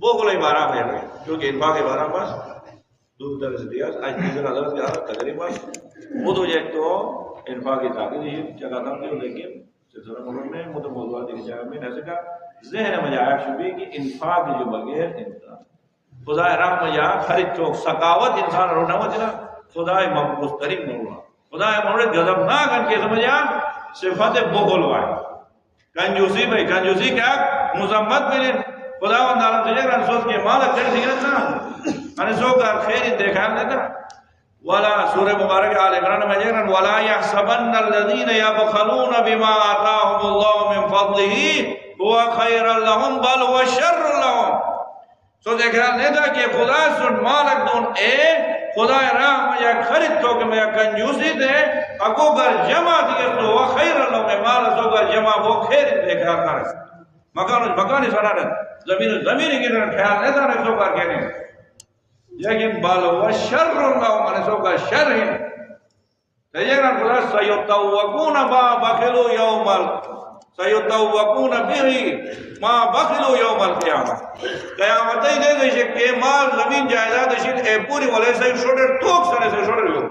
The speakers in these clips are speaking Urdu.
بخل عبارہ میں ہے کیونکہ انفاق عبارہ بس دوسری طرح سے دیا آج تیسرا حضرت کی حالت تقریباً وہ تو ایک تو انفاق ذاتی نہیں جگہ تھا لیکن سلسلہ ملک میں مدر موضوعات کی جگہ میں ایسے کا ذہن میں جایا شبی کہ انفاق جو بغیر انسان خدا رحم یا خرید چوک سقاوت انسان رونا وجنا خدا مستریم نورا خدا مورد غضب نہ کن کے سمجھا صفت بخل وائے کنجوسی بھائی کنجوسی کیا مذمت ملے خدا و تعالیٰ تجھے رہا سوچ کے مالا کر سکتا نا انہیں سو کر خیر دیکھا لیتا ولا سورہ مبارک آل عمران میں جہرن ولا يحسبن الذين يبخلون بما آتاهم الله من فضله هو خير لهم بل هو شر لهم سو دیکھا لیتا کہ خدا سن مالک دون اے خدا راہ میں یا خرید تو کہ میں کنجوسی دے اگو گر جمع دیئے تو وہ خیر اللہ میں مالا سو گر جمع وہ خیر دیکھا کرے مکانی سرارت زمین کی طرح خیال نہیں تھا سو گر کہنے لیکن بال ہوا شر اللہ میں سو گر شر ہی لیکن خدا سیطوقون با بخلو یوم سیطوقون بیری ما بخلو یوم القیامت قیامت ہی دے دے کہ مال زمین جائزہ دشید اے پوری والے سے شوڑر توک سنے سے شوڑر ہو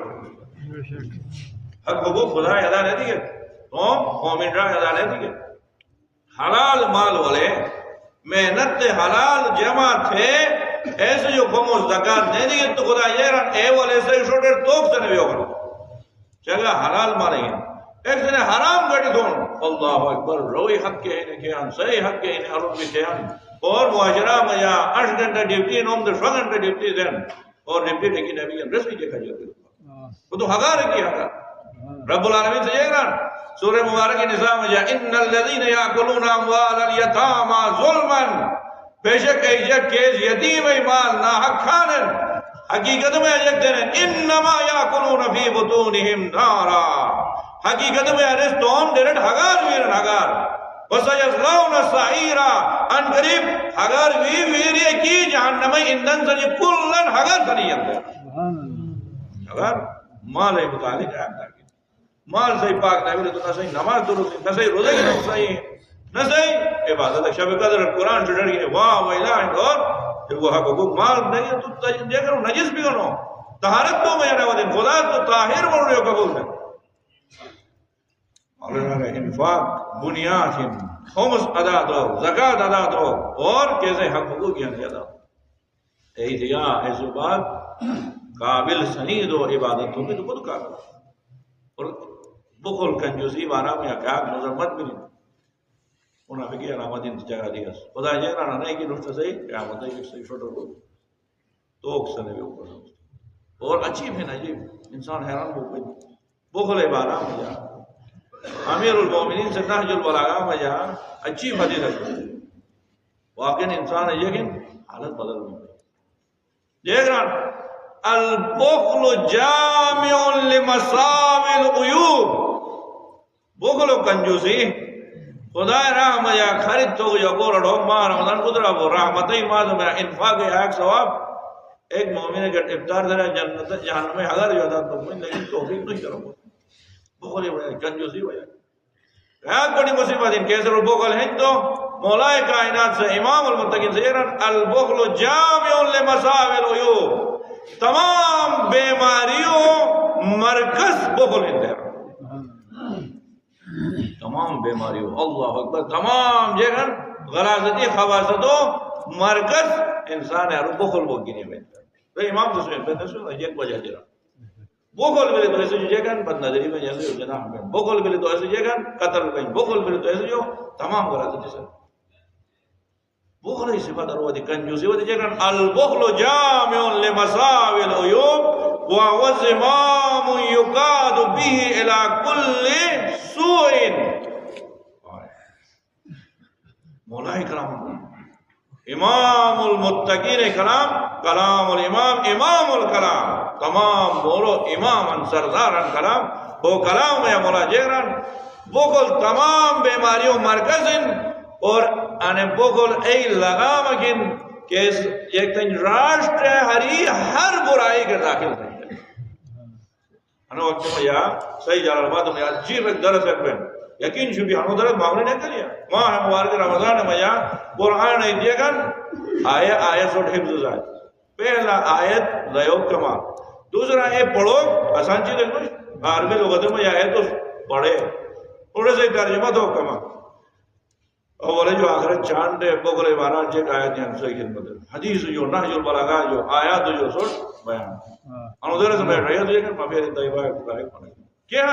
حق کو خدا ادا نہیں دیئے تو مومن راہ ادا نہیں دیئے حلال مال والے محنت حلال جمع تھے ایسے جو قوم زکاة نہیں دیئے تو خدا یہ رہا اے والے سے شوڑر توک سنے بھی ہوگا چگہ حلال مال ہے ایک سنے حرام گڑی دون اللہ اکبر روی حق کے ہیں کہ ہم صحیح حق کے ہیں عرب کے ہیں اور معاشرہ میں یا 8 گھنٹہ ڈیوٹی نوم در 6 گھنٹہ ڈیوٹی دیں اور ڈیوٹی لیکن نبی رسی کے خجر وہ تو حقار کی حقار رب العالمین سے یہ رہا سورہ مبارک نظام میں جا ان الذین یاکلون اموال الیتاما ظلما بے شک ایجک کیس یتیم ایمال ناحق کھانن حقیقت میں ایجک دینن انما یاکلون فی بطونہم نارا حقیقت میں ارستون ڈیرٹ حقار ویرن حقار وَسَيَسْلَوْنَ السَّعِيرَ ان قریب حقار ویری کی جہنم اندن سنی کلن حقار سنی اندر حقار مال متعلق ہے مال صحیح پاک نہیں تو نہ صحیح نماز درست نہ صحیح روزے کی نہ صحیح نہ صحیح عبادت شب قدر قرآن چھڑ گئے واہ ویلا اور پھر وہ حق حقوق مال نہیں تو دے کرو نجس بھی کرو طہارت تو میں نہ دن خدا تو طاہر بول رہے ہو قبول ہے مولانا انفاق بنیاد ہے خمس ادا دو زکات ادا دو اور کیسے حق حقوق کی ادا احتیاط ایسے بات قابل سنید و عبادت تو میں تو خود قابل اور بخل کنجوسی وانا میں اکاق مذمت بھی نہیں منافقی علامت جگہ دیا خدا جہاں نہیں کہ نشتہ صحیح قیامت ہے کہ صحیح چھوٹا کو تو اکسنے بھی اوپر اور اچھی بھی نجیب انسان حیران ہو گئی بخل عبارہ میں جا امیر المومنین سے نحج البلاغہ میں جا اچھی فضیلت ہے واقعی انسان ہے لیکن حالت بدل نہیں دیکھ رہا البخل جامع لمساوی العیوب بخل و کنجوسی خدا رحم یا خرید تو یا گورا ڈھوک ماہ رمضان قدرہ وہ رحمتی ماہ میرا انفاق ہے ایک ثواب ایک مومن اگر افطار دے جنت جہنم میں اگر جو عذاب تو لیکن توفیق نہیں کرو بخل ہے کنجوسی ہو جائے ایک بڑی مصیبت ان کیسر البخل ہے تو مولا کائنات سے امام المتقین سے البخل جامع لمساوی العیوب تمام بیماریوں مرکز بخل اندر تمام بیماریوں اللہ اکبر تمام جگہ غلاظتی خواستوں مرکز انسان ہے بخل وہ گنے میں تو امام تسلیم پہ تسلیم ایک وجہ جرا بخل ملے تو ایسے جو جگہ بد نظری میں جیسے جناح میں بخل ملے تو ایسے جگہ قتل میں بخل ملے تو ایسے جو تمام غلاظتی سے بخل ہی صفت اور کنجوسی وہ جگہ البخل جامع لمساوی العیوب وزمام یقاد به الى كل سوء مولا کرام امام المتقین کلام کلام الامام امام الکلام تمام مولو امام سرداران کلام وہ کلام ہے مولا جیران بخل تمام بیماریوں مرکز اور انہیں بخل ای لگام کن کہ ایک تن راشت ہری ہر برائی کے داخل نہیں ہے انہوں وقت میں یا صحیح جلال بات میں عجیب ایک درس ہے یقین شبی ہم درد معاملے نہیں کریا ماہ مبارک رمضان میا قرآن دیا کن آیت سوٹ حفظ زائد پہلا آیت لیوب کما دوسرا یہ پڑھو آسان چیز ہے عربی لغت میں یہ آیت تو پڑھے تھوڑے سے ترجمہ دو کما اور بولے جو آخرت چاند ہے بگلے باران چیک آیت ہیں صحیح خدمت حدیث جو نحج البلاغہ جو آیات جو سوٹ بیان انہوں در سے میں رہی دیکھیں مفید طیبہ اقترائی پڑھیں کیا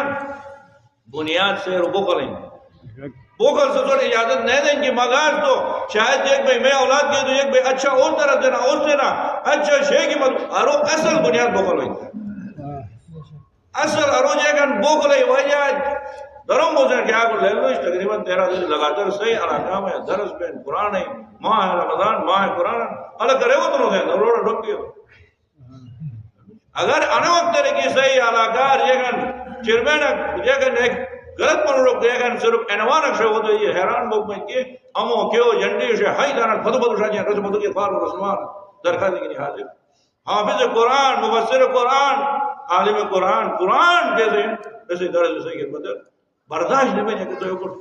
بنیاد سے بخل ہیں بخل سے تھوڑی اجازت نہیں دیں کہ مغاز تو شاید ایک بھئی میں اولاد کے تو ایک بھئی اچھا اس طرح دینا اس دینا اچھا شے کی مطلب ارو اصل بنیاد بخل ہوئی اصل ارو جے کن بخل ہے وجہ درم موزن کیا کو لے لو تقریباً 13 دن لگاتار صحیح علاقہ میں درس بین قرآن ہے ماہ رمضان ماہ قرآن اللہ کرے وہ تو نو دیں ضرور رکھیے اگر انے وقت طریقے صحیح علاقہ یہ کن چرمین یہ کن ایک غلط پر لوگ یہ کن صرف انوان اکشے ہو تو یہ حیران بک میں کہ امو کیو جنڈی سے ہائی دانا فدو فدو شاہ جی رسم فدو کی فار و رسمان درخواست کی نہیں حاضر حافظ قرآن مفسر قرآن عالم قرآن قرآن کیسے ایسے درس صحیح خدمت برداشت نہیں میں کہ تو یہ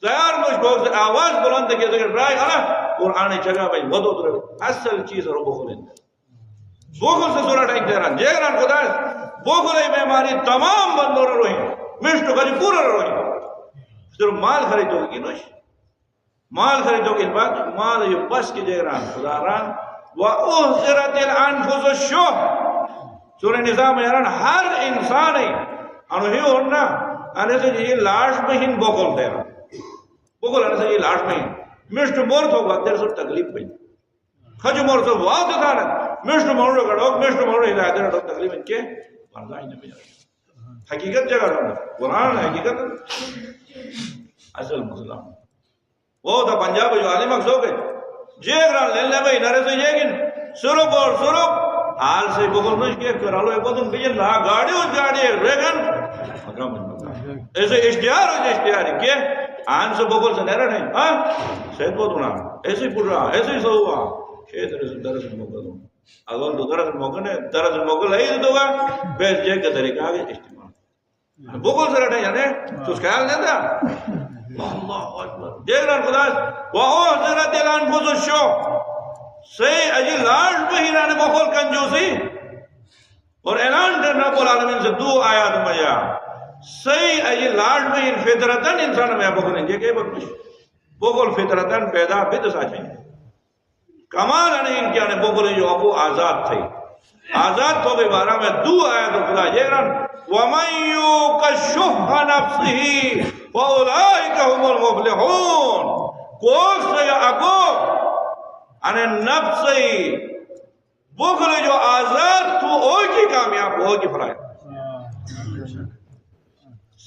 تیار مجھ بہت سے آواز بلند کیسے کہ رائے قرآن چگہ بھائی ودو در اصل چیز رو بخلیں بخل سے سورہ ٹائک دیران جیگران خدا ہے بخل میں ہماری تمام بندوں روئیں مشتو کجی پورا روئیں صرف مال خریدو کی نوش مال خریدو کی بات مال یہ بس کی جیگران خدا ران وَأُحْزِرَتِ الْأَنفُسُ الشُّحَّ سورہ نظام میں یاران ہر انسان ہے انہو ہی ہونا آنے سے یہ لاش میں ہی بخل دیران بخل آنے سے یہ لاش میں ہی مشتو مورت ہوگا تیر سو تکلیف بھئی خجو مورت ہوگا واقع تھانا مشتو مورت ہوگا مشتو مورت ہدایت دینا تو تکلیف ان کے پردائی نہیں بجا حقیقت جگہ رہا قرآن حقیقت اصل مسلم وہ تھا پنجاب جو عالم اکس ہو گئے جیگران لینے میں انہارے سے جیگن سرپ اور سرپ حال سے بگل مش کے کرالو ایک بودن بیجن لا گاڑی اس گاڑی ریگن ایسے اشتہار ہو جائے اشتہاری کہ آن سے بگل سے نیرہ نہیں سید بہت ہونا ایسے ہی پڑ رہا ایسے ہی سو ہوا شید درس موقع دوں اگر تو درس موقع نہیں درس موقع لئی تو گا بیس جیگ کا طریقہ آگے اجتماع بگل سے رہتے یعنی تو اس خیال نہیں تھا اللہ اکبر جیگران خداس وَأُحْزِرَتِ الْأَنفُسُ الشُّحَّ صحیح اجی لاش بہیران بخول کنجوسی اور اعلان کرنا رب العالمین سے 2 آیات مجا صحیح اجی لاش بہیر فطرتاً انسان میں بخولیں گے کہ بخول فطرتاً پیدا بد ساچیں کمال نہیں ان کے آنے بخولیں جو ابو آزاد تھے آزاد تو بھی بارہ میں 2 آیات خدا جیگران وَمَنْ يُوقَ شُحَّ نَفْسِهِ فَأُولَئِكَ هُمُ الْمُفْلِحُونَ کوک سے یا اگو انہیں نفس سے بخل جو آزاد تو اوہ کی کامیاب اوہ کی فلائی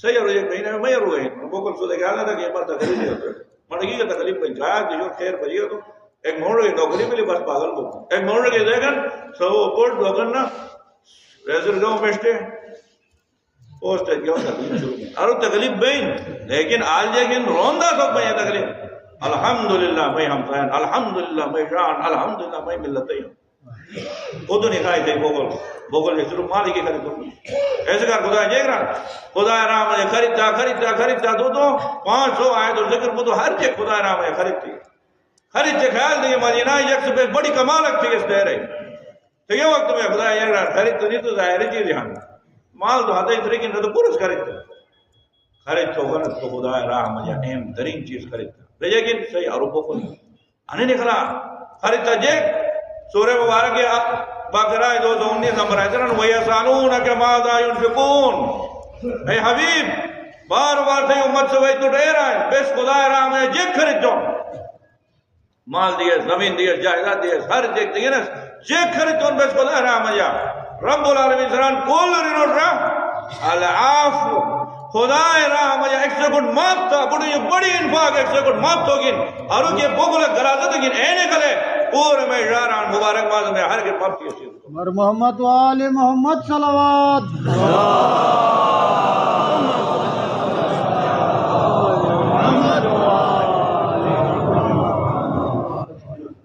صحیح رو ایک مہینے میں رو گئے بخل سو دیکھا لگا کہ یہ بات تکلیف نہیں ہوتا مرگی کا تکلیف بن جایا کہ جو خیر بجی ہو تو ایک مہر رہی نوکری ملی بس پاگل کو ایک مہر رہی دیکھن سو اوپر دوگن نا ریزر گاؤں بیشتے پوسٹ ہے کیا تکلیف شروع کی اور تکلیف بین لیکن آج لیکن روندہ سب میں یہ تکلیف الحمدللہ میں ہم فین الحمدللہ میں شان الحمدللہ میں ملتیں خود نہیں کھائی تھے بوگل نے صرف مالی کی خرید ایسے کار خدا جیگ رہا خدا رام نے خریدتا دو 500 آئے تو ذکر کو تو ہر چیز خدا رام نے خریدتے خیال نہیں مدینہ یک سے بڑی کمالک تھی اس دے رہے تو یہ وقت میں خدا جیگ رہا خرید تو نہیں تو ظاہری چیز یہاں مال تو ہاتھ ہی طریقے نہ تو پورس خرید تو غلط تو خدا رام یا اہم ترین چیز خریدتا لیکن صحیح عروبوں کو آنے نکلا خریدتا جیگ سورہ مبارک باقرہ 219 نمبر آئے ترن وَيَسَالُونَكَ مَاذَا يُنْفِقُونَ اے حبیب بار بار سے امت سے وہی تو ڈے رہا ہے بس خدا رام ہے جیگ خرید جو مال دیئے زمین دیئے جائزہ دیئے ہر جیگ دیئے نا جیگ خرید جو بس خدا رام ہے رب العالمین سران کول رینوٹ رہا العافو خدا رحم یا 1 سیکنڈ مات تھا بڑی انفاق 1 سیکنڈ مات تو گن اور کہ بغل گرازت گن اینے کلے پورے میں اشاران مبارک باز میں ہر کے مات کی چیز مر محمد و آل محمد صلوات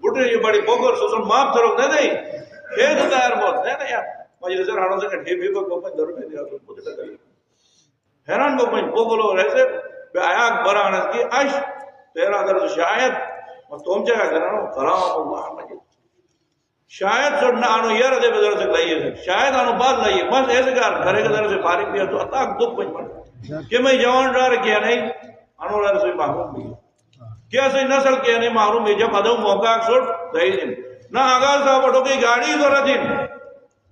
بڑی یہ بڑی بغل سسن مات تھا روک نہیں نہیں یہ تو دائر موت نہیں یار مجھے سر ہانوں سے کہ ڈھی بھی کو پنج دور میں دیا تو مجھے تکلیف حیران کو پنج بغل اور ایسے بے آیاک برانت کی اش تیرا درد شاید و توم جگہ کرنو کلام اللہ مجید شاید سننا آنو یہ ردے بدر سے لائیے شاید آنو بات لائیے بس ایسے کار گھرے کے در سے فارغ بھی ہے تو اتاک دکھ بچ پڑ کہ میں جوان ڈار کیا نہیں آنو در سے محروم بھی کیا سے نسل کیا نہیں محروم بھی جب ادھو موقع سوٹ دہی دن نہ آغاز صاحب اٹھو کی گاڑی ضرورت دن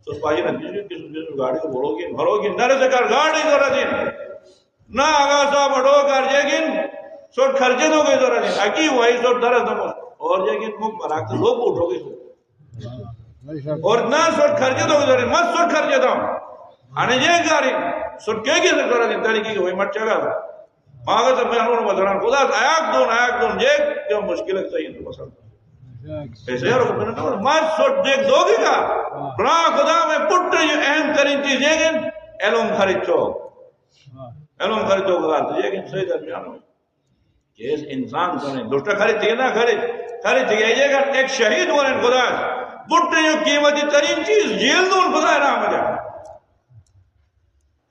تو پاجی نتیجے کس گاڑی کو بھرو گی نہ رسے کار گاڑی ضرورت دن نہ آغاز صاحب اٹھو کر جے گن سوٹ خرچے دو گئی ضرورت دن اکی وہی سوٹ درست نمو اور جے گن مک مراکت لوگ اٹھو گئی اور نہ سوٹ خرچے دو گئی ضرورت مت سوٹ خرچے دو آنے جے گاری سوٹ کیا کی ضرورت دن تاریخی کہ وہی مت چلا تھا ماغا سے میں انہوں نے بطران خدا آیاک دون جے جو مشکل ہے صحیح تو پسند ایسے ہے رکھو بنا مات سوٹ دیکھ دو گی کا بنا خدا میں پٹر جو اہم ترین چیز یہ گن علم خرید چو گا تو یہ گن صحیح درمیان ہو کہ اس انسان سنے دوستا خرید چیئے نا خرید چیئے یہ گن ایک شہید ہونے خدا پٹر جو قیمتی ترین چیز جیل دون خدا نام جا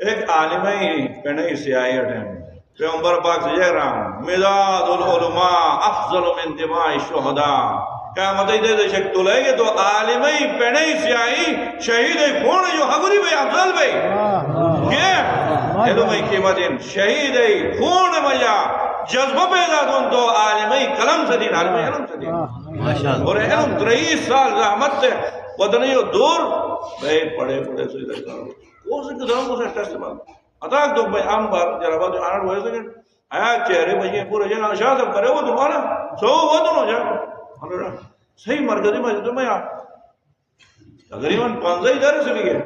ایک عالمی پہنے سیائی اٹھیں پیغمبر پاک سے یہ رہا مداد العلماء افضل من دماء الشہداء قیامت دے شک تو لے گے تو عالمی پینی سیائی شہید خون جو حقری بھئی افضل بھئی کیا علمی قیمت شہید خون مجا جذبہ پیدا دون تو عالمی کلم سے دین عالمی علم سے دین اور علم 30 سال رحمت سے ودنیو دور بھئی پڑے سے ادھر کرو وہ سے کدھروں کو سے ٹیسٹ مال اتاک دو بھئی عام بار جرابات جو آنر ہوئے سکن آیا چہرے بھئی پورے جنہ شاہ سب کرے وہ تمہارا سو وہ دنوں جا صحیح مرکزی مسجد میں آپ تقریباً 15 ادارے سے بھی گئے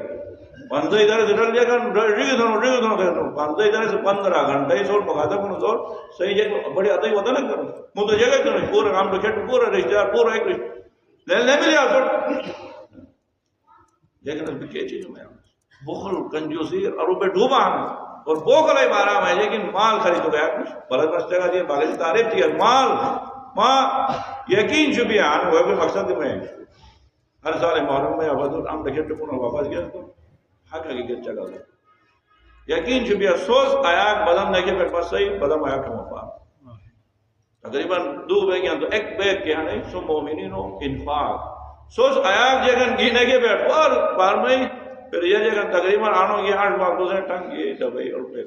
15 ادارے سے ڈر لیا کر ریگ دھنوں 15 ادارے سے 15 گھنٹے ہی سوڑ مخاطب کنو سوڑ صحیح جگہ بڑی آتا ہی ہوتا نہ کرو مجھے جگہ کرو پورا کام تو کھیٹ پورا رشتہ دار پورا ایک رشتہ لے ملے آپ سوڑ لیکن اس بھی کیا چیز میں بخل کنجوسی اور روپے ڈوبا ہمیں اور بوکل ہی بارا میں لیکن مال خرید ہو گیا کچھ بلد بس جگہ دیئے باقی تعریف تھی مال ماں یقین شبیان وہ بھی مقصد میں ہر سال محرم میں عبادت عام رکھے ٹپونا واپس گیا تو حق حقیقت چلا دے یقین شبیان سوز آیاک بدم دیکھے پھر پس صحیح بدم آیاک کا مفاد تقریباً 2 بیگیاں تو ایک بیگ کیا نہیں سو مومنینو انفاق سوز آیاک جگن گینے کے پھر بار میں پھر یہ جگن تقریباً آنو یہ 8 باگ دوسرے ٹنگ یہ دبئی اور پھر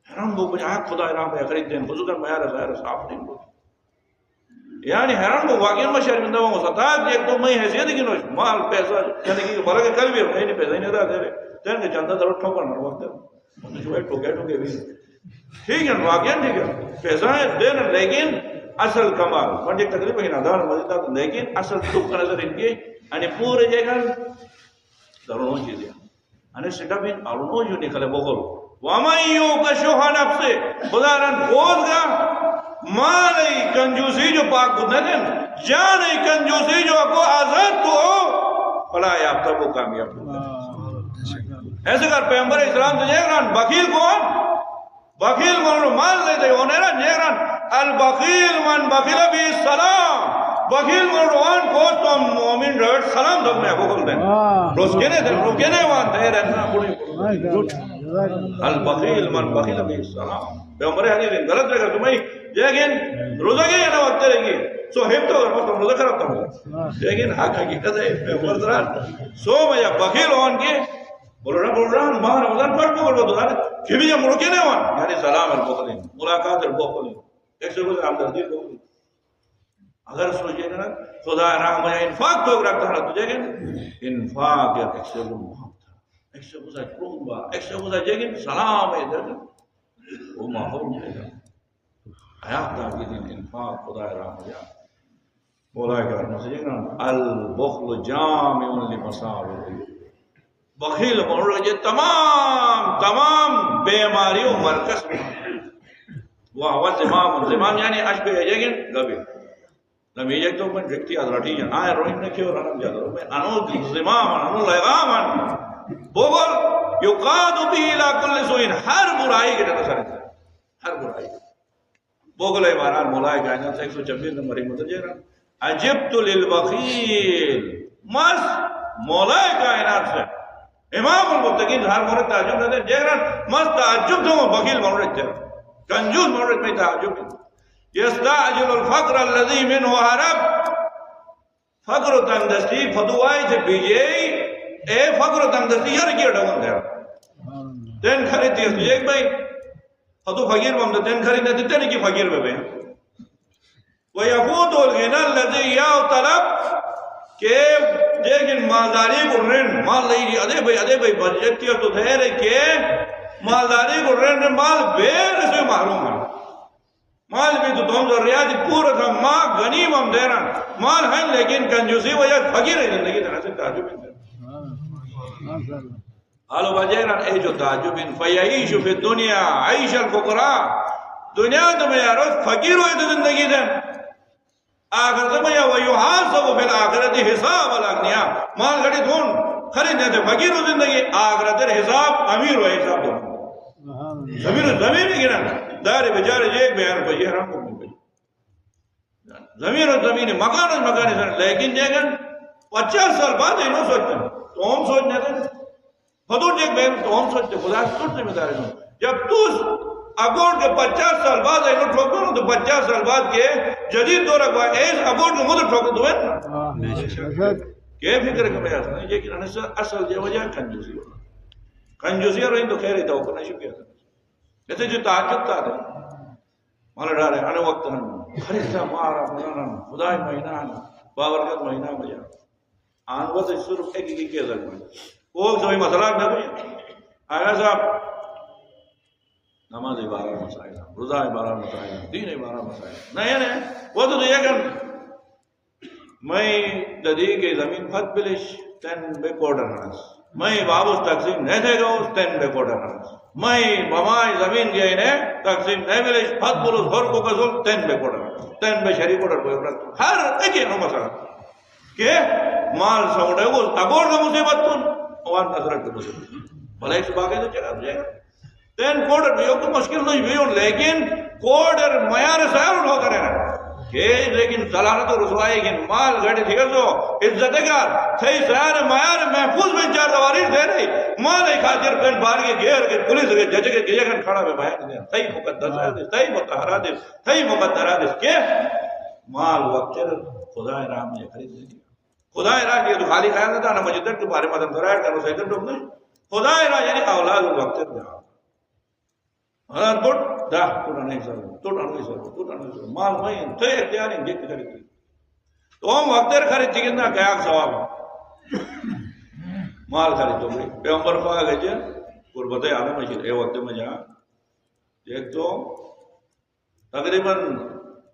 حیران وہ کچھ آیاک خدا ارام ہے خرید دیں خصوصاً میار ظاہر صاف نہیں بول یعنی حیران کو واقعی میں شرمندہ ہوں ستاک ایک تو میں حیثیت کی نوش مال پیسہ یعنی کہ فرق کل بھی میں نہیں پیسہ ہی نہیں رہا تیرے تین کے چاندہ ضرور ٹھوکر نہ وقت ہے ٹھوکے بھی ٹھیک ہے واقعی ٹھیک ہے پیسہ ہے دینا لیکن اصل کمال منڈی تقریب ہی نادار مزیدہ لیکن اصل دکھ کا نظر ان کے یعنی پورے جگہ ضروروں چیزیں یعنی سٹا بھی ارونوں جو نکلے بغل وَمَنْ يُوقَ شُحَّ نَفْسِهِ خدا رن پوز گا مالی کنجوسی جو پاک بود نکن جانی کنجوسی جو اکو آزاد تو ہو فلا یافتہ وہ کامیاب ہوگا ایسے کر پیغمبر اسلام سے جیگران بخیل کون؟ بخیل من مال لیتے ہونے نا جیگران البخیل من بخیل بھی السلام بخیل من روان کوس تو ہم مومن رہت سلام دکھنے کو کل دیں روز کہنے وان تھے رہنا پڑی البخیل من بخیل بھی السلام پیغمبر حدیث غلط رہے گا تمہیں لیکن روزہ کی ہے نا وقت رہے گی سو ہم تو اگر مطلب روزہ خراب کرو لیکن حق حقیقت ہے پیغمبر دران سو میں یا بخیل ہوان کے بول رہا ماہ رمضان پر کو کرو دارے کہ بھی جب مروکے نہیں ہوان یعنی سلام البخلین ملاقات البخلین ایک سے روز عام دردی کو اگر سوچے نا خدا رحم یا انفاق تو رکھتا رہا تجھے کہ انفاق یا ایک سے وہ محبت ایک سے وہ چکرون با ایک سے وہ جگن سلام ہے درد وہ محروم ہے گا حیات تاکی دن انفاق خدا رحم یا مولا کے ورنہ سے جگنا البخل جامع لمساوی بخیل مر رہے تمام بیماریوں مرکز میں وہ آواز زمام یعنی اشبہ ہے جگن گبی لمی یک تو من رکتی آدراتی جن آئے روحیم نے کیوں رنم جاتا میں انو زمام انو لغاما بغل یقاد بھی الى کل سوئن ہر برائی کے جنہ سارے ہر برائی بغل عباران مولائے کائنات سے 126 نمبر متجرہ عجبت للبخیل مس مولائے کائنات سے امام المتقین ہر مورد تعجب رہتے ہیں جیگران مس تعجب تو بخیل مورد جرہ کنجوس مورد میں تعجب یستعجل الفقر الذي منه هرب فقر و تنگدستی فتوائی سے بیجے اے فقر و تنگدستی یار کیا ڈھون دیا تین خرید تیس ایک بھائی فتو فقیر بمدہ تین خرید نتی تین کی فقیر بے بے وَيَفُوتُ الْغِنَى الَّذِي يَاو طَلَب کہ لیکن مالداری کو رن مال نہیں دی ادے بھائی بجٹ کیا تو دھیر ہے کہ مالداری کو رن مال بیر سے معلوم ہے مال بھی تو تم ضروریات پورا تھا ماں غنیم ہم دے رہا مال ہے لیکن کنجوسی وجہ فقیر ہے زندگی طرح سے تعجب ہے حالو بجیران اے جو تعجب ان فیعیش فی الدنیا عیش الفقراء دنیا تو میں یارو فقیر ہوئے تو زندگی دیں آخرت میں یا ویحاسب فی الاخرت حساب الاغنیاء مال گھڑی دھون خریدنے تھے فقیر ہو زندگی آخرت حساب امیر ہوئے حساب دھون زمین ہی گرن دار بچارے ایک بیان پر یہ حرام کو مل گئی زمین اور زمین مکان سر لیکن جیگن 50 سال بعد انہوں سوچتے ہیں تو ہم سوچنے تھے حدود ایک بیان تو ہم سوچتے خدا سے سوچتے میں دارے جب تو اگوڑ کے 50 سال بعد انہوں ٹھوکو تو 50 سال بعد کے جدید دور اگوا ایس اگوڑ کے مدر ٹھوکو تو ہے کہ فکر کا بیاس نہیں لیکن اصل جو وجہ کنجوسی ہونا کنجوسی اور تو خیر ہی تھا اوپر نشو کیا تھا جیسے جو تعجب تھا دے مالا ڈارے آنے وقت ہم خریدہ مارا مرانا خدای مہینہ باورکت مہینہ بجا آن وقت صرف ایک ہی کیا ذکر وہ سوئی مسئلہ نہ کوئی آگا صاحب نماز 12 مسائل روزہ 12 مسائل دین 12 مسائل نہیں وہ تو یہ کہ میں ددی کے زمین پھت بلش 10 بیک آرڈر ہنس میں بابوس تقسیم نہیں دے گا 10 بیک آرڈر ہنس میں بمائی زمین گیا انہیں تقسیم نہیں بلش پھت بلوس گھر کو قصول 10 بیک آرڈر 10 بے شریف آرڈر کوئی رکھ ہر ایک ہی مسئلہ کہ مال سموٹے وہ اگوڑ کا مصیبت تن اور نظرت کا مصیبت بھلا ایک باقی تو چلا جائے گا تین کوڈر بھی تو مشکل نہیں بھی ہوں لیکن کوڈر میار سائر ہو کرے نا کہ لیکن صلاحت و رسوائی کہ مال گھڑی تھی تو عزت گار صحیح سائر میار محفوظ میں چار دواری دے رہی مال ایک خاطر پین بار کے گیر کے پولیس کے جج کے گئے کھڑا میں بیان دیا صحیح مقدس ہے صحیح متحرات ہے صحیح مقدرات ہے کہ مال وقت خدا رام نے خرید دیا خدا راہ یہ تو خالی خیال نہ تھا نہ مجدد کے بارے میں مدم ذرائر کرو سیدن ڈوب نہیں خدا راہ یعنی اولاد الوقت دیا ہاں توٹ دا توٹا نہیں سر مال میں تے اختیاری دیکھ خرید دی تو ہم وقت خرید تھی کتنا کیا ثواب مال خرید تو گئی پیغمبر پاک ہے جی قربت عالم مشید اے وقت میں جہاں دیکھ تو تقریباً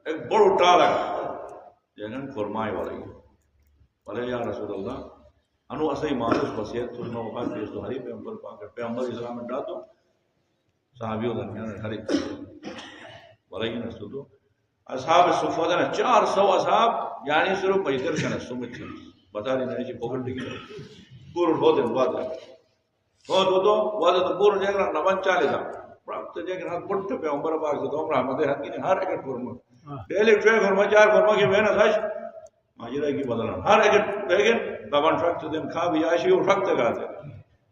ایک بڑو ٹال ہے جنہاں فرمائے والی بھلے یا رسول اللہ انو اسے معروف وصیت تو نو وقت پیش تو ہری پیغمبر پاک پیغمبر اسلام میں ڈال دو صحابیوں درمیان ہر ایک بھلے ہی نسل تو اصحاب صفہ دن 400 اصحاب یعنی صرف پیدر کا نسل میں تھی بتا رہی نہیں جی پوکر ٹکی پور دو دن بعد تو وعدہ تو پور جائے گا نمان چالے تھا پراپت جائے گا پٹھ پیغمبر پاک سے تو ہم رحمت حق کی ہر ایک فرما ڈیلی ٹرے فرما 4 فرما کی بہن ساش ماجرہ کی بدلان ہر ایک لیکن بابان فقط دن کھا بھی آشی وہ فقط کا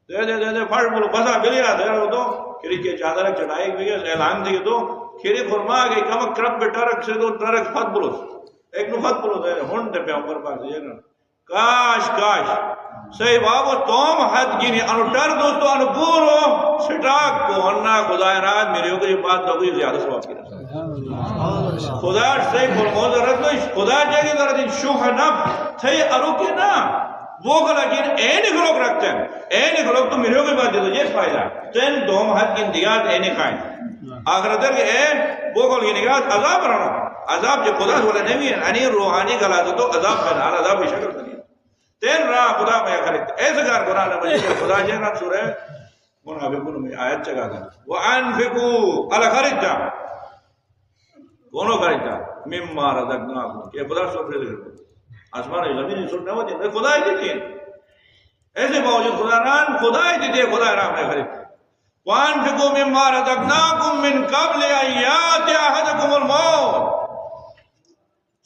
دے دے فرش بولو بسا بلی رہا دے رہا تو کھری کے چادر چڑھائی بھی اعلان دیئے تو کھری فرما گئی کم کرب پہ ٹرک سے تو ٹرک فت بلوس ایک نو فت بلوس ہے ہون دے پیغمبر پاک سے یہ کاش صحیح بابو توم حد گینی انو ٹر دوستو انو پورو سٹاک کو اننا خدای رات میرے ہوگا یہ بات دوگی زیادہ سواب کی رسا خدا صحیح فرموز رکھ دو خدا جائے گی دردین شوخ نف تھی ارو کی نا وہ گا لیکن اینی خلوک رکھتے ہیں اینی خلوک تو میرے ہوگی بات دے دو یہ فائدہ تین دوم حد کی اندیات اینی خائن آخرت ہے کہ وہ گا لیکن نگاہ عذاب رہنا عذاب جو خدا سے بولے نہیں ہے انی روحانی گلا تو عذاب بنا عذاب بھی شکل نہیں تین راہ خدا میں خرید ایسے کار قرآن مجید خدا جہاں سورہ منافقون میں آیت چگا تھا وَأَنفِقُوا عَلَى خریدتا کونوں خریدتا مِمَّا رَزَقْنَاكُمْ کہ خدا سو پھر ذکر آسمان زمین سننا ہوتی ہے خدا ہی دیتی ہے ایسے باوجود خدا ران خدا ہی دیتی ہے خدا راہ میں خریدتا وَأَنفِقُوا مِمَّا رَزَقْنَاكُمْ مِنْ قَبْلِ أَيَّاتِ أَحَدَكُمُ الْمَوْتِ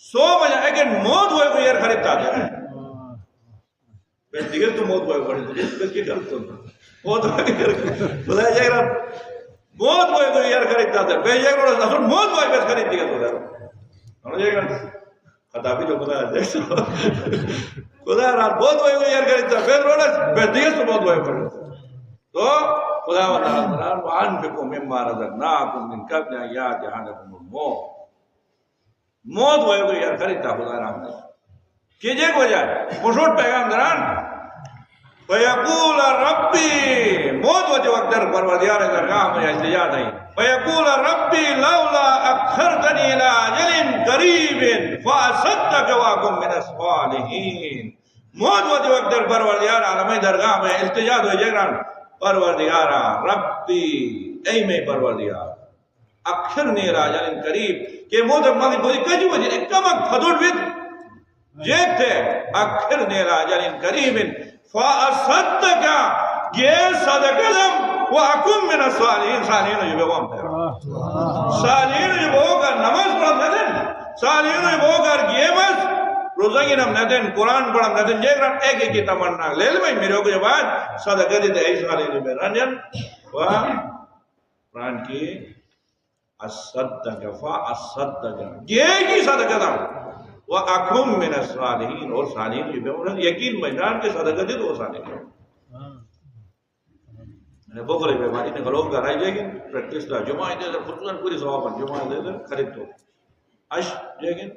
سو بجا ایک موت ہوئے کو یہ خریدتا ہے دیگر تو موت ہوئے پڑے تھے کس کی کرتا ہوں موت ہوئے خدا جائے گا موت وہ یار خریدتا تھا بے یہ روز اصل موت وہ بس خرید دیا تو یار ہم یہ کہ خطا بھی جو خدا ہے خدا رات بہت وہ یار خریدتا بے روز بے دیا تو بہت وہ پر تو خدا و تعالی وان بكم مما رزقناكم من قبل ان ياتي احدكم الموت موت وہ یار خریدتا خدا رام نے کیجے کو جائے مشہور پیغام دران فیقول ربی موت وجہ وقت در پروردگار درگاہ میں التجا نہیں فیقول ربی لولا اخرتنی الى اجل قریب فاصدق واکن من الصالحین موت وجہ وقت در پروردگار عالم درگاہ میں التجا دو جگران پروردگار ربی اے میں پروردگار اخرنی الى اجل قریب کہ موت مالی بودی کجی وجہ کمک فدور بیت جیتے اخرنی الى اجل قریب فاصدق یہ صدقلم واکن من الصالحین صالحین جو بہم تیرا صالحین جو بہوگر نماز پڑھم ندن صالحین جو بہوگر گیمز روزہ گینم ندن قرآن پڑھم ندن جیگرم ایک کی تمنا لیل میں میرے کو جو بعد صدقہ دیتے ای صالحین جو رنجن و قرآن کی اصدق فاصدق یہ کی صدقہ دم وَأَكُمْ مِنَ الصَّالِحِينَ اور صالحین جو بہم یقین میدان کے صدقہ دے تو وہ صالحین میں بخلے بیماری نے خلوف کا رائی لیکن پریکٹس دا جمعہ دے در خصوصاً پوری ثواباً جمعہ دے در خرید تو عش لیکن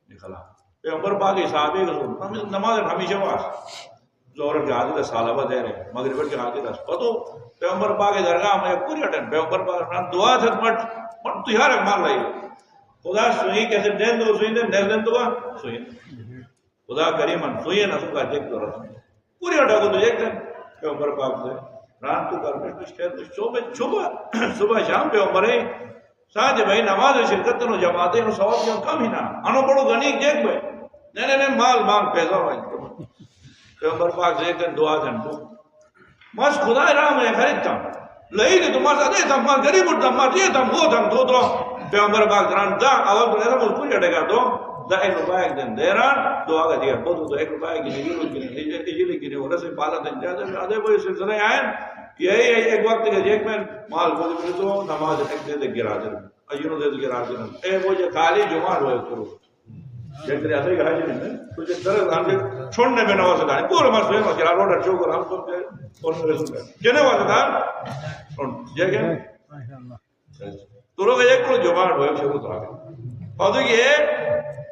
نکلا پیغمبر پاک صحابی رسول نماز ہمیشہ واس زہر کے حاضر سالبہ دے رہے مغرب کے حاضر پتو پیغمبر پاک درگاہ میں پوری اٹھن پیغمبر پاک دعا تھا مٹ تیار اکمال لائی خدا سوئی کیسے دین دو سوئی دین دین دو سوئی خدا کریمن سوئی نسو کا دیکھ دو رسول پوری اٹھا کو تو ایک دن پیغمبر پاک سے رات کو کر کچھ کہہ صبح شام پہ عمرے ساتھ بھائی نماز شرکت نو جماعتیں نو ثواب کیوں کم ہی نہ انو بڑو غنی دیکھ بھائی نہیں مال پیسہ ہوئے پیغمبر پاک سے ایک دن دعا دن تو ماس خدا راہ میں خریدتا ہوں لئی کہ تم ماسا دیتا ہوں مال غریب اٹھتا ہوں مال دیتا ہوں وہ تھا تو پیغمبر پاک دران دا اول تو ایسا مجھ پوچھ اٹھے گا تو دا ایک روپاہ ایک دن دیران دعا کا دیا بہت تو ایک روپاہ کی نجیلی کی نہیں رسی پالا دن جاتے ہیں آدھے کوئی سلسلے آئیں یہی ایک وقت کے ایک میں مال بولے بولے تو نماز ایک دے دے گرا دے ایونوں دے دے گرا دے اے وہ جو خالی جمعہ ہوئے کرو جیسے تیرے آتے ہی کہا جی نہیں تجھے درد ہم نے چھوڑنے میں نواز دانے پورا ماں سوئے ماں کرا روڈر چوکر ہم سب کے اور میں رسول ہے جنے والا دار جے گئے تو لوگ ایک لوگ جمعہ ہوئے شروع تھا اور یہ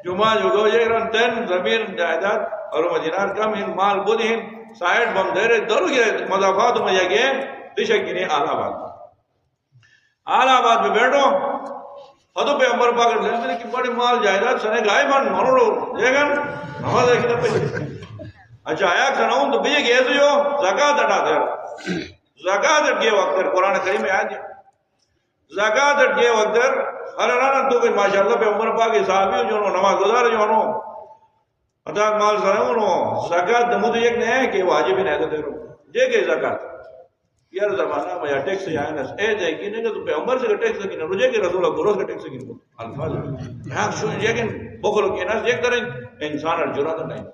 جمعہ جو گو یہ رن تین زمین جائداد اور مدینار کم ان مال بودی ہیں سائٹ بم دھیرے درو گئے مضافات میں جا گئے دشک گنے آل آباد میں بیٹھو حدو پہ عمر پاکر زندگی کی بڑی مال جائداد سنے گائے من منو جے گن نماز ایک دن پہ اچھا آیا سناؤں تو بیجے گئے تو جو زکاة اٹھا دے زکاة اٹھ گئے وقت در قرآن کریم میں آیا جائے زکاة اٹھ گئے وقت در ہر رانا تو کہ ماشاءاللہ پہ عمر پاکی صحابیوں جو نماز گزار جو انہوں اتاک مال سنے انہوں زکاة دمود ایک نہیں ہے کہ واجب ہی نہیں دے رہو جے گئے زکاة یار زمانہ میں یا ٹیکس سے آئے نا اے جائے کی نہیں کہ تو پہ عمر سے ٹیکس کی نہیں رجے کہ رسول اللہ گروز کا ٹیکس کی نہیں الفاظ یہاں شو یہ کہ بخلو کی ناس ایک طرح انسان الجرات نہیں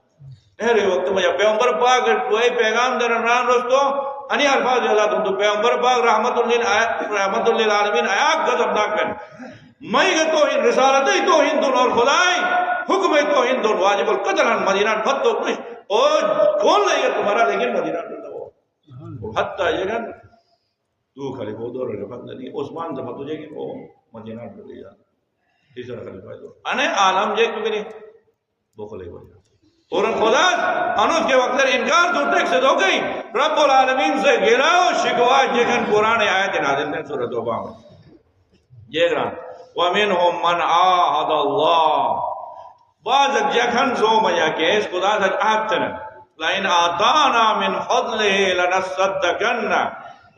اہرے وقت میں یا پیغمبر پاک کوئی پیغام در ران رستو انی الفاظ یاد تم تو پیغمبر پاک رحمت للعالمین آیات غضبناک بن میں تو ان رسالت تو ہندون اور خدای حکم تو ہندون واجب القتل عن مدینہ فتو کچھ اور کون لے گا تمہارا لیکن مدینہ میں تو حتی یہ گن تو خلیفہ دور رفت نہیں عثمان زمان تجھے کہ وہ مدینہ میں لے جانا تیسرا خلیفہ دور انے عالم جے کیوں نہیں وہ خلیفہ جانا اور خدا انوز کے وقت انکار تو ٹیک سے دو گئی رب العالمین سے گرا و شکوا جگن قرآن آیت نازل نے سورۃ توبہ میں یہ گران وَمِنْهُمْ مَنْ عَاهَدَ اللَّهُ بعض جگن سو مجا کہ اس خدا سے آتن لَإِنْ آتَانَا مِنْ فَضْلِهِ لَنَصَّدَّقَنَّ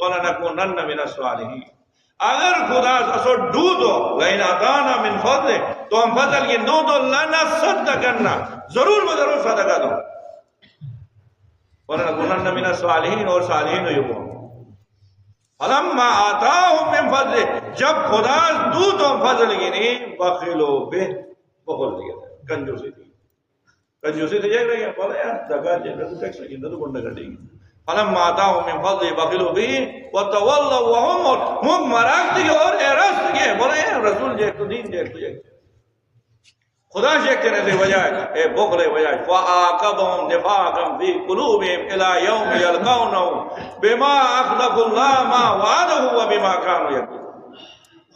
وَلَنَكُونَنَّ مِنَ الصَّالِحِينَ اگر خدا سے دو دو لَإِنْ آتَانَا مِنْ فَضْلِهِ تو ہم فضل کی دو دو لَنَصَّدَّقَنَّ ضرور ضرور صدقہ دو وَلَنَكُونَنَّ مِنَ الصَّالِحِينَ اور صالحین ہو یہ فَلَمَّا آتَاهُمْ مِنْ فَضْلِهِ جب خدا دو تو فضل کی نہیں بخلو بے بخل دیا کنجوسی تھی کنجوسی تھی جائے رہی ہے بولے یار زکاة جنگل تو ٹیکس لگی تو بندہ کر دیں گی فلما آتاهم من فضله بخلوا به وتولوا وهم مراکتی اور ایرست کے بولے رسول جیک تو دین جیک تو جیک خدا شیک کرنے سے وجہ اے بخل وجہ فآقبهم نفاقا في قلوبهم الى يوم يلقونه بما اخلفوا الله ما وعده وبما كانوا يكذبون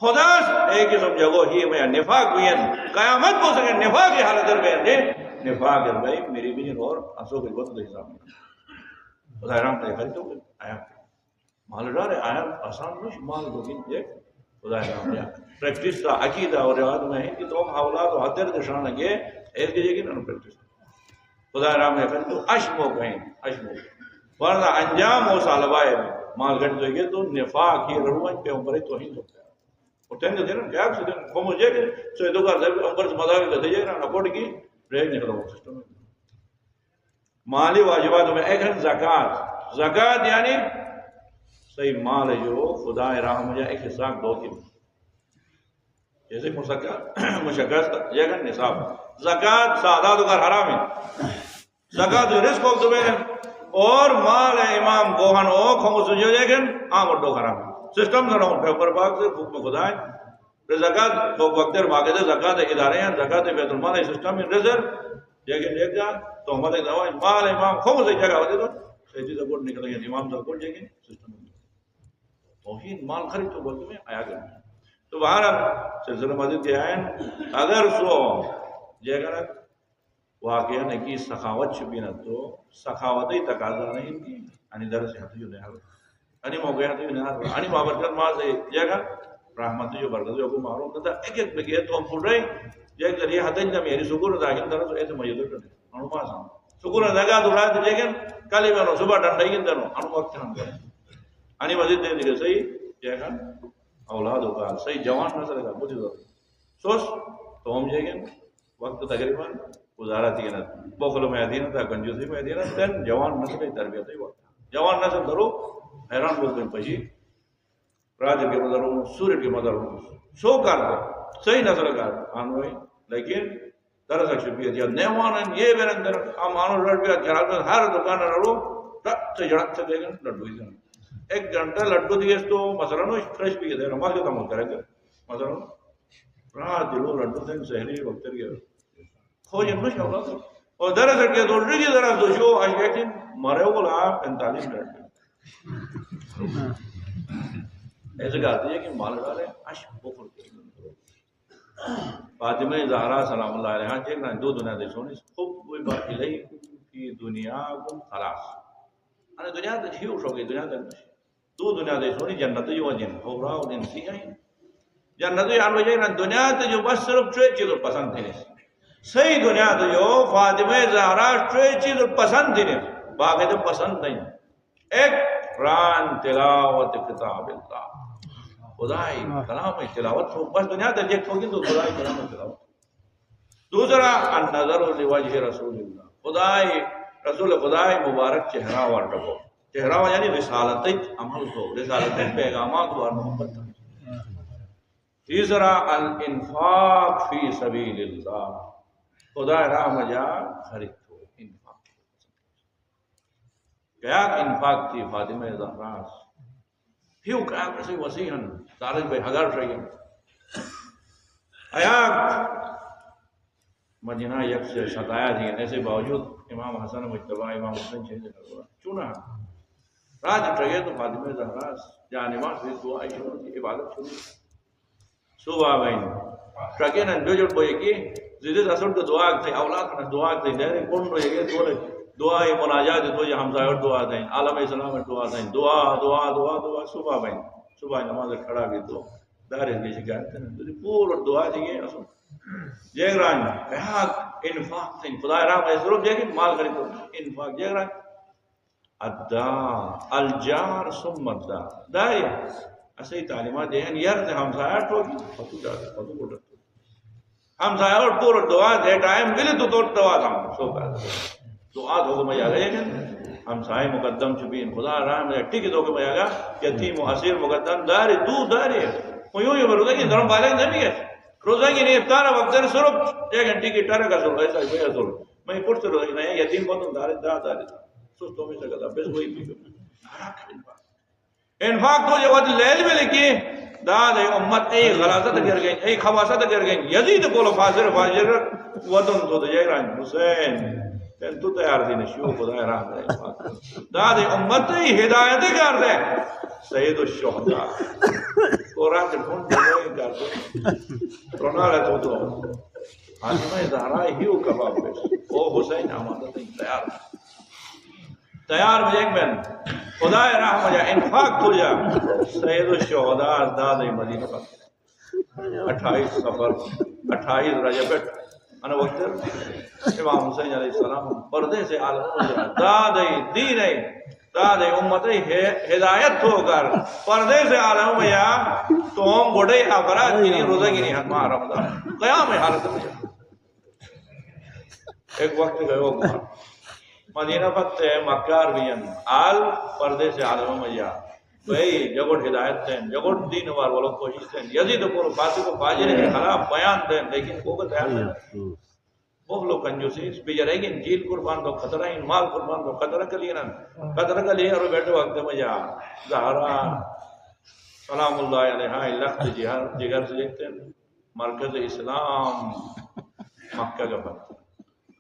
خدا ایک قسم جگہ ہی میں نفاق بھی قیامت کو سکے نفاق کی حالت میں دے نفاق بھائی میری بھی اور اسو کے وقت حساب خدا رحم نے خرید تو آیا مال ڈار آیا آسان نہیں مال دو دن ایک خدا رحم نے پریکٹس کا عقیدہ اور روایت میں ہے کہ تم اولاد و حاضر نشان لگے ایک جگہ کی نہ پریکٹس خدا رحم نے خرید تو اشمو کہیں اشمو ورنہ انجام ہو سالبائے مال گھٹ جو ہے تو نفاق ہی روان پہ عمر توہین ہوتا ہے اور تین دن کیا سے دن کو مجھے کہ سو دو کر دے عمر سے مدار دے جائے نا اکورڈ کی بریک نکلا ہو سسٹم مالی واجبات میں ایک ہے زکات زکات یعنی صحیح مال جو خدا راہ مجھے ایک حساب دو تین جیسے مشکل یہ ہے نصاب زکات سادات کا حرام ہے زکات رزق کو دے اور مال امام گوہن او خمس جو لیکن عام اور دو حرام سسٹم نہ رہو پیپر باغ سے حکم خدا ہے زکات کو وقت باقاعدہ زکات ادارے ہیں زکات بیت المال سسٹم ان ریزر لیکن ایک جا تو ہمارے دعوی مال امام خمس جگہ ہوتے تو سیدھی زبور نکل گئے امام زبور لیکن سسٹم توہین مال خرید تو وقت میں آیا گیا تو باہر سلسلہ مزید کے آئین اگر سو جگہ واقعہ نے کی سخاوت چھپی نہ تو سخاوتی تقاضا نہیں کی یعنی در سے ہاتھ جو نہیں حال یعنی موقع ہاتھ جو نہیں حال یعنی بابرکت ماں سے جگہ رحمت جو برکت جو کو معلوم کرتا ایک ایک بگیر تو ہم پھوڑ رہے جیک ذریعہ حد انجا میری سکور داگن درہ تو ایسے مجھے کرنے انہوں پاس ہم سکور داگا دورا تو لیکن کالی بینو صبح ڈنڈائی گن درہ انہوں وقت ہم کریں آنی مزید دے دیکھے صحیح جیکا اولاد ہوگا صحیح جوان نظر لگا مجھے ضرور سوچ تو ہم جیگن وقت تقریباً گزارا تھی نا بخل میں دینا تھا کنجوسی میں دینا تھا جوان نسل تربیت ہی وقت جوان نسل درو حیران بولتے ہیں پشی راج کے مدر ہوں سورج کے مدر ہوں سو کار کر صحیح نسل کار آنوئی لیکن درس اکشپیت یا نیوانن یہ بیرن در ہم آنو رڑ بیا چرات میں ہر دکان رڑو رٹ سے جڑک سے دیکھیں لڈو ہی دینا ایک گھنٹہ لڈو دیئے تو مثلا نو فریش بھی دے نماز کے تمام کرے گا مثلا رات دلو لڈو دیں سہری وقت گیا خوش انمش اولاد اور درس کے دوڑی کی درس دو شو آج لیکن مرے وہ آپ 45 منٹ ایسے کہتے ہیں کہ مال ڈالے عشق بخل فاطمہ زہرا سلام اللہ علیہ چیک نا دو دنیا دے سونی خوب کوئی بات الہی کی دنیا کم خلاص انا دنیا دے ہی اٹھو گئی دنیا دے دو دنیا دے سونی جنت جو جن ہورا اور انسی ہیں جنت جو آن وجہ دنیا دے جو بس صرف چوئے چیزوں پسند تھی صحیح دنیا دے جو فاطمہ زہرا چوئے چیزوں پسند تھی باقی دے پسند نہیں ایک قرآن تلاوت کتاب اللہ خدای کلام تلاوت ہو بس دنیا درجیت ہوگی تو خدای کلام تلاوت دوسرا النظر لوجہ رسول اللہ خدای رسول خدای مبارک چہرہ وار رکھو چہرہ وار یعنی رسالت عمل کو رسالت پیغامات وار محبت تیسرا الانفاق فی سبیل اللہ خدای راہ مجا خرید ہو انفاق کیا انفاق تھی فاطمہ زہرا ہیو کیا کسی وسیعاً تارج بھائی ہزار شاہی آیات مدینہ یک سے شتایا تھی ایسے باوجود امام حسن مجتبہ امام حسن شہید کروا چونا راج اٹھگے تو فاطمہ زہرا جانبان سے دعا شروع کی عبادت شروع صبح بھائی ٹرکے نا جو جڑ بوئے کی زیدت اصل تو دعا تھی اولاد نے دعا تھی دہرے کون روئے گے دعا مناجات تو یہ حمزہ اور دعا دیں عالم اسلام دعا دیں دعا دعا دعا دعا صبح بھائی صبح نماز کھڑا بھی تو دارے کی شکایت ہے تو پورا دعا دیے اصل جیگ ران انفاق تھیں خدا رحم ہے ضرور جیگ مال خرید تو انفاق جیگ ران الدار الجار ثم الدار داری ایسے ہی تعلیمات دیں یار سے ہمسایہ ٹھوکی فتو جاتے فتو کو ڈرتے ہمسایہ اور پورا دعا دے ٹائم ملے تو دعا تھا سو کر دعا دھو کے مجھا گئے ہم سائے مقدم چبین خدا رحم ہے ٹھیک دھو کے مجھا گا یتیم و حسیر مقدم داری دو داری ہے یوں یوں روزہ کی دھرم بالے نہیں ہے روزہ کی نہیں افطار وقت صرف 1 گھنٹے کی ٹارہ کا سر ایسا کوئی اصول میں پوچھتے روزہ کی نہیں یتیم کو تم داری دا داری سستوں میں سے بس وہی بھی انفاق تو جو لیل میں لکھی داد امت ای غلاظت گر گئی ای خباثت گر گئی یزید بولو فاضر فاجر ودن تو جیران حسین تین تو تیار دی نشو خدا رحم دے داد امت ای ہدایت کر دے سید الشہداء قرآن کے پھون دے کر دے رونا رہے تو حاجمہ زہرا ہیو کباب بیس او حسین آمدہ تیار تیار مجھے ایک بین خدا رحم جا انفاق تو جا سید الشہداء داد مدینہ پر 28 سفر 28 رجب انا وقت امام حسین علیہ السلام پردے سے عالم داد دین داد امت ہدایت ہو کر پردے سے عالم میں یا تو ہم بڑے افراد کی روزہ کی نہیں حتمہ رمضان قیام حالت میں ایک وقت گئے ہو مدینہ پت مکار بین آل پردے سے عالم میں یا بھئی جگڑ ہدایت دیں جگڑ دین وار والوں کوشش دیں یزید پر فاسق و فاجر کے خلاف بیان دیں لیکن وہ کو تیار نہیں وہ لوگ کنجوسی اس پہ جرے گی انجیل قربان دو خطرہ ان مال قربان دو خطرہ کے لیے خطرہ کے لیے اور بیٹھے وقت میں جا زہرا سلام اللہ علیہ لخت جگر سے دیکھتے ہیں مرکز اسلام مکہ کا فتح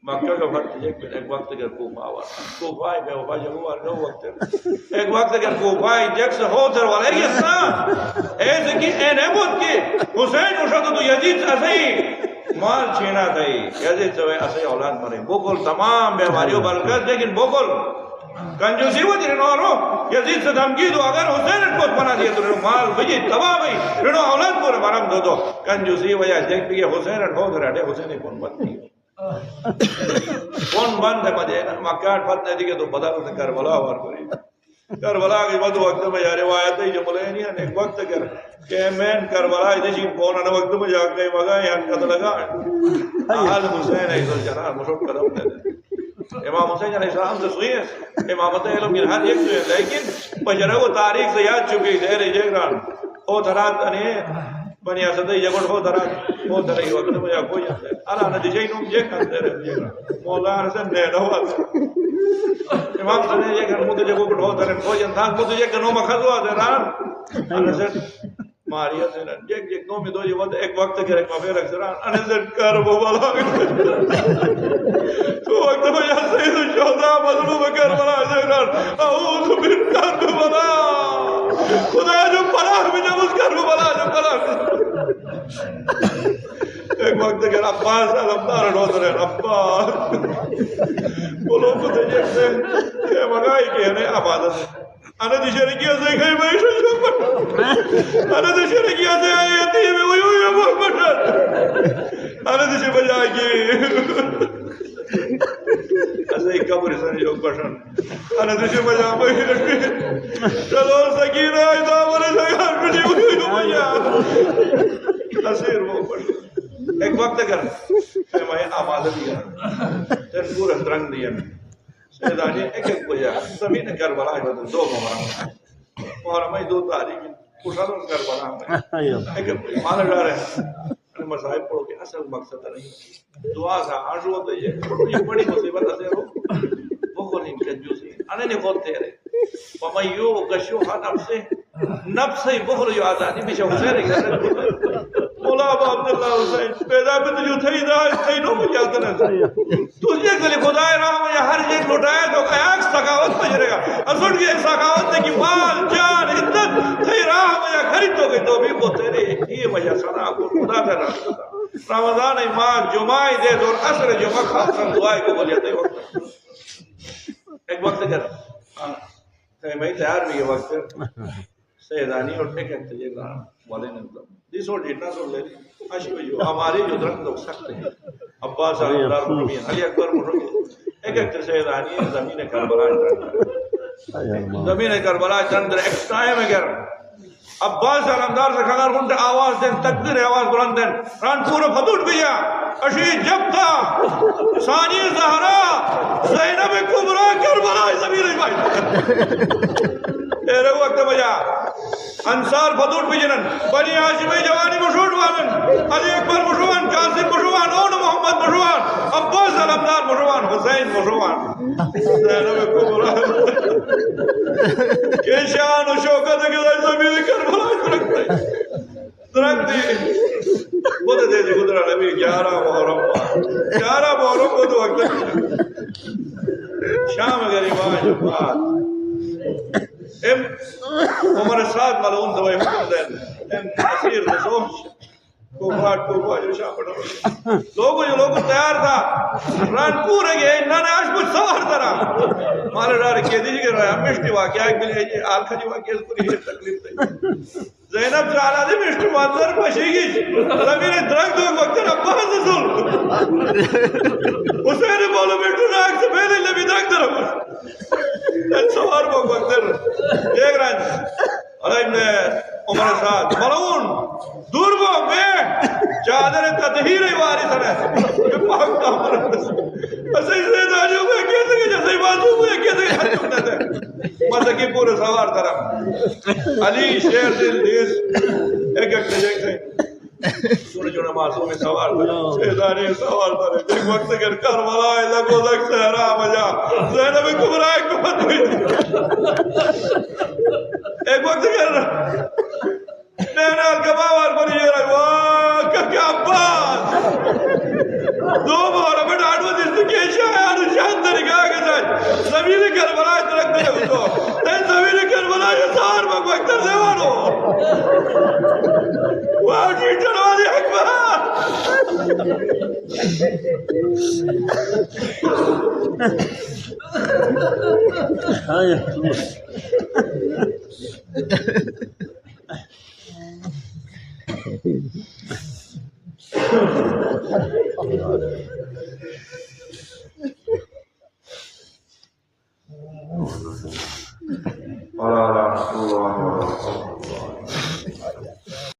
مکہ کا فتح ایک وقت اگر کوفہ آواز کوفہ آئی بے وفا جب ہوار گو وقت ایک وقت اگر کوفہ آئی جگ سے ہو تر والا یہ سنا ایسے کی این احمد کی حسین مشہد تو یزید ایسے مال چھینا تھئی یزید سے ایسے اولاد مرے بکل تمام بیماریوں برکت لیکن بکل کنجوسی وہ جنہوں آرو یزید سے دھمکی دو اگر حسین اٹھوت بنا دیا تو مال بجی تباہ بھئی رنو اولاد پورے مرم دو دو کنجوسی وجہ دیکھ بھی حسین اٹھوت رہے حسین کون بنتی کون بند ہے مدینہ مکہ فتح دی کہ تو پتہ نہیں کربلا وار کری کربلا کے بعد وقت میں جا روایت ہے جملے نہیں ہے ایک وقت کر کہ مین کربلا ادھر کون ہے وقت میں جا کے مگا یہاں قتل لگا حال حسین ہے ادھر جنا مشک قدم دے امام حسین علیہ السلام سے سوئی ہے امامت علم کی ہر ایک سوئی ہے لیکن بجرے وہ تاریخ سے یاد چکی دیر جگران او ترات انہیں بنی اسدی جگڑ ہو درات ہو درئی وقت میں کوئی ہے الا نتیجے نوں یہ کرتے رہے مولا حسن نے ہوا امام سے یہ کہ مجھے جگڑ ہو درن کوئی انسان مجھے یہ کنو مخزوا دے ران انسان ماریا سے جگ جگ نو میں دو یہ وقت ایک وقت کے رکھا پھر اکثران انسان کر وہ والا تو وقت میں یا سید الشہداء مظلوم کربلا جگران اعوذ بالکربلا خدا جو پناہ بھی جب اس کربلا جو پناہ ایک وقت کہ عباس علمدار روز رہے عباس بولو کو تجھے سے کہ مگائی کہ انہیں عبادت ہے انا دی شرکیہ سے کئی بھائی شکر انا دی شرکیہ سے آئی یتیم ہے ویوی ابو بشر انا دی شرکیہ بجائے کی ایسے ہی قبر سنی لوگ بشن انا دی شرکیہ بجائے بھائی رکھے چلو سکینہ ایدہ مرے جگہ کٹی ہوئی بجائے اسیر وہ بشن ایک وقت کر میں آمادہ دیا تین پورا درنگ دیا سیدانی ایک ایک بجا زمین کربلا ہے دو محرم ہے دو تاریخ خوشحال کربلا ہے ایک ایک مانا جا رہے ہیں مسائب پڑھو کہ اصل مقصد نہیں دعا کا آنشو ہوتا ہے یہ بڑی مصیبت اسے ہو وہ کو نہیں کنجوسی انے نہیں خود تیرے وَمَنْ يُوقَ نَفْسِهِ نفس بخر جو آزادی پیچھے حسین مولا ابو عبداللہ حسین پیدا بھی تجھو تھئی دا تھئی نو مجھے آتا نہیں تجھے کلی خدای رحم یا ہر ایک لٹائے تو ایک سکاوت پجرے گا اصل کی ایک سکاوت ہے کہ مال جان عدت تھئی رحم یا خرید تو گئی تو بھی کو تیرے یہ مجھے سنا کو خدا تیرا رمضان ایمان جمعی دے دور اثر جمعہ خاصا دعائی کو بولیتے وقت ایک وقت کر میں تیار بھی یہ وقت سیدانی اٹھنے کے انتجے والے نے دیس اور جتنا سو لے لی اشوی جو ہمارے جو درد لوگ سخت ہیں عباس علیہ السلام علی اکبر مشہور ایک ایک سیدانی زمین کربلا زمین کربلا چندر ایک ٹائم اگر عباس علمدار سے کھگر کنٹ آواز دیں تکبیر آواز بلند دیں ران پورا فتوٹ بھی جا اشید جب تھا ثانی زہرا زینب کبرا کربلا زمین بھائی تیرے وقت بجا انصار فتوٹ بھی جنن بنی ہاشمی جوانی مشہور وانن علی اکبر مشہور قاسم مشہور اون محمد مشہور عباس علمدار مشہور حسین مشہور زینب کبرا کہ شان و شوکت کے ساتھ زمین کربلا درخت دی وہ دے دی خدرہ نبی 11 محرم کو تو وقت شام غریبان جبات عمر سعد ملعون دوائی حکم دین نصیر نصوش کو جو شام پڑھا لوگوں تیار تھا ران پورے گئے انہوں نے آج مجھ سوار ترا مارے ڈارے کہہ دیجئے کہ رہا مشتی واقعہ ایک ملے جی آلکھا جی واقعہ اس پوری یہ تکلیف تھی زینب چالا دی مشتی مانزر پشی گی زمین درخت ہوئے وقت ربا حضر حسین بولو بیٹو راک سے پہلے لبی درخت رکھو سوار کو وقت دیکھ رہا ہے علیہ ابن عمر سعد ملعون دور وہ بے چادر تطہیر وارث ہے کہ پاک دامن ایسے ہی زید آجو گئے کیسے کہ جیسے ہی بازو ہوئے کیسے کہ حد چکتے تھے مسکی پورے سوار طرح علی شیر دل دیس ایک نجک سے چونے معصوم میں سوار طرح شہدانی سوار طرح ایک وقت سے کہ کربلا لگو لگ سہرا مجا زینب کبرا ایک بات ہوئی ایک وقت کہ نینال کباوار بنی یہ رہا واہ کیا بات دو بارا میں ڈاڑو جس نے کیشا ہے آنو شاندر نگاہ کے ساتھ زمین کربلا اترک دے اس کو تین زمین کربلا یہ سار میں کوئی اکتر دیوانو واہ کی جنوالی اکبر